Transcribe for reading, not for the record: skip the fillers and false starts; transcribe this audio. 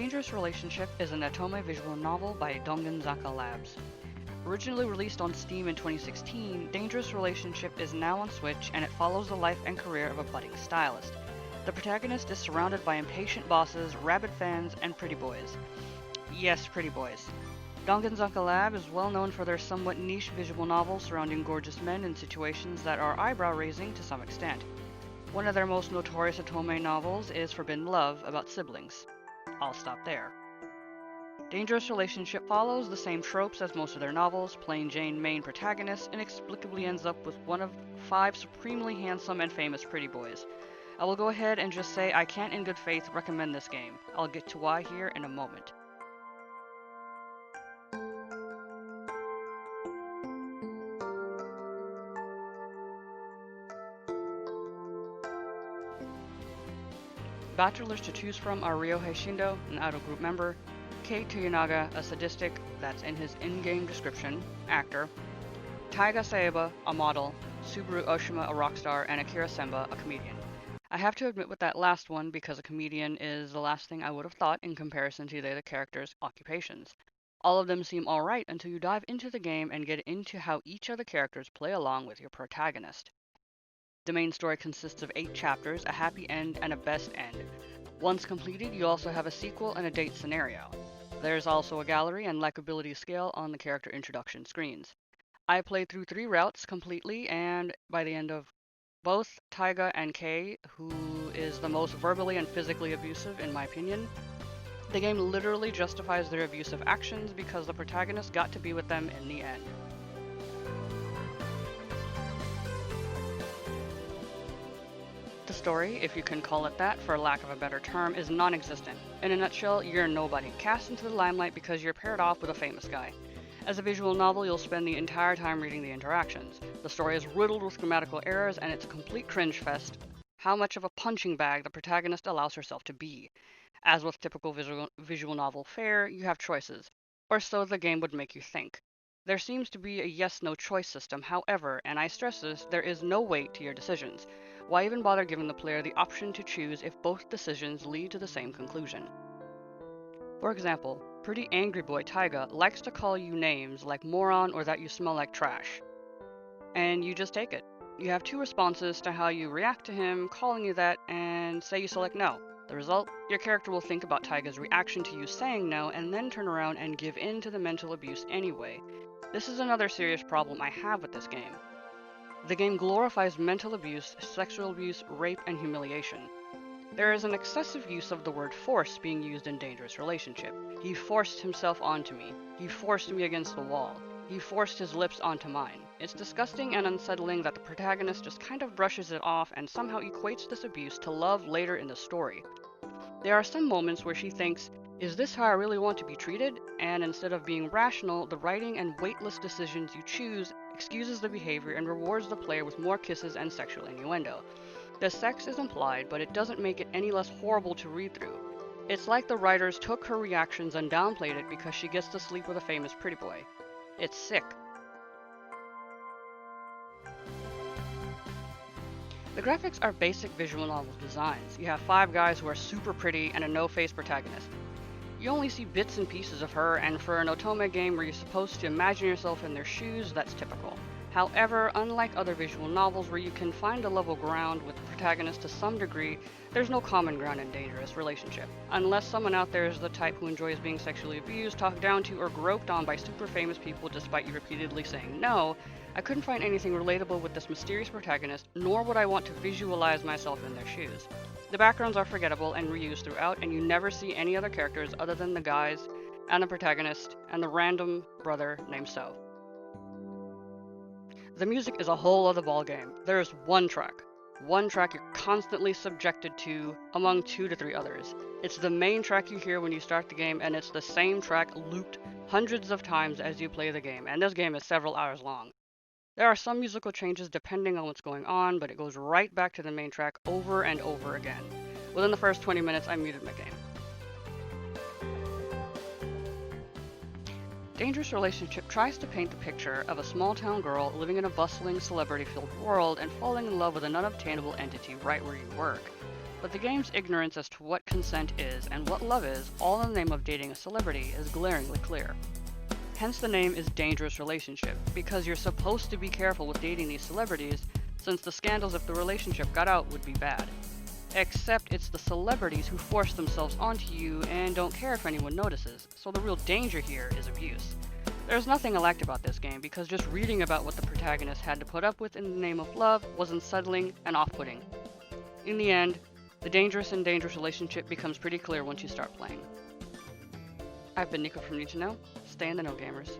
Dangerous Relationship is an Otome visual novel by Donganzaka Labs. Originally released on Steam in 2016, Dangerous Relationship is now on Switch, and it follows the life and career of a budding stylist. The protagonist is surrounded by impatient bosses, rabid fans, and pretty boys. Yes, pretty boys. Donganzaka Lab is well known for their somewhat niche visual novels surrounding gorgeous men in situations that are eyebrow-raising to some extent. One of their most notorious Otome novels is Forbidden Love, about siblings. I'll stop there. Dangerous Relationship follows the same tropes as most of their novels. Plain Jane main protagonist inexplicably ends up with one of 5 supremely handsome and famous pretty boys. I will go ahead and just say I can't in good faith recommend this game. I'll get to why here in a moment. Bachelors to choose from are Ryohei Shindo, an idol group member, Kei Toyonaga, a sadistic, that's in his in-game description, actor, Taiga Saeba, a model, Subaru Oshima, a rock star, and Akira Semba, a comedian. I have to admit with that last one because a comedian is the last thing I would have thought in comparison to the other characters' occupations. All of them seem alright until you dive into the game and get into how each of the characters play along with your protagonist. The main story consists of 8 chapters, a happy end, and a best end. Once completed, you also have a sequel and a date scenario. There's also a gallery and likability scale on the character introduction screens. I played through 3 routes completely, and by the end of both, Taiga and Kei, who is the most verbally and physically abusive in my opinion, the game literally justifies their abusive actions because the protagonist got to be with them in the end. The story, if you can call it that for lack of a better term, is non-existent. In a nutshell, you're nobody, cast into the limelight because you're paired off with a famous guy. As a visual novel, you'll spend the entire time reading the interactions. The story is riddled with grammatical errors, and it's a complete cringe fest how much of a punching bag the protagonist allows herself to be. As with typical visual novel fare, you have choices, or so the game would make you think. There seems to be a yes-no choice system, however, and I stress this, there is no weight to your decisions. Why even bother giving the player the option to choose if both decisions lead to the same conclusion? For example, pretty angry boy Taiga likes to call you names like moron or that you smell like trash. And you just take it. You have 2 responses to how you react to him calling you that, and say you select no. The result? Your character will think about Taiga's reaction to you saying no and then turn around and give in to the mental abuse anyway. This is another serious problem I have with this game. The game glorifies mental abuse, sexual abuse, rape, and humiliation. There is an excessive use of the word force being used in Dangerous Relationship. He forced himself onto me. He forced me against the wall. He forced his lips onto mine. It's disgusting and unsettling that the protagonist just kind of brushes it off and somehow equates this abuse to love later in the story. There are some moments where she thinks, is this how I really want to be treated? And instead of being rational, the writing and weightless decisions you choose excuses the behavior and rewards the player with more kisses and sexual innuendo. The sex is implied, but it doesn't make it any less horrible to read through. It's like the writers took her reactions and downplayed it because she gets to sleep with a famous pretty boy. It's sick. The graphics are basic visual novel designs. You have 5 guys who are super pretty and a no-face protagonist. You only see bits and pieces of her, and for an Otome game where you're supposed to imagine yourself in their shoes, that's typical. However, unlike other visual novels where you can find a level ground with the protagonist to some degree, there's no common ground in Dangerous Relationship. Unless someone out there is the type who enjoys being sexually abused, talked down to, or groped on by super famous people despite you repeatedly saying no, I couldn't find anything relatable with this mysterious protagonist, nor would I want to visualize myself in their shoes. The backgrounds are forgettable and reused throughout, and you never see any other characters other than the guys, and the protagonist, and the random brother named So. The music is a whole other ballgame. There is one track you're constantly subjected to among 2 to 3 others. It's the main track you hear when you start the game, and it's the same track looped hundreds of times as you play the game, and this game is several hours long. There are some musical changes depending on what's going on, but it goes right back to the main track over and over again. Within the first 20 minutes, I muted my game. Dangerous Relationship tries to paint the picture of a small-town girl living in a bustling, celebrity-filled world and falling in love with an unobtainable entity right where you work. but the game's ignorance as to what consent is and what love is, all in the name of dating a celebrity, is glaringly clear. Hence the name is Dangerous Relationship, because you're supposed to be careful with dating these celebrities, since the scandals if the relationship got out would be bad. Except it's the celebrities who force themselves onto you and don't care if anyone notices, so the real danger here is abuse. There's nothing I liked about this game, because just reading about what the protagonist had to put up with in the name of love was unsettling and off-putting. In the end, the dangerous and dangerous relationship becomes pretty clear once you start playing. I've been Nico from NeedtoKnow. Stay in the know, gamers.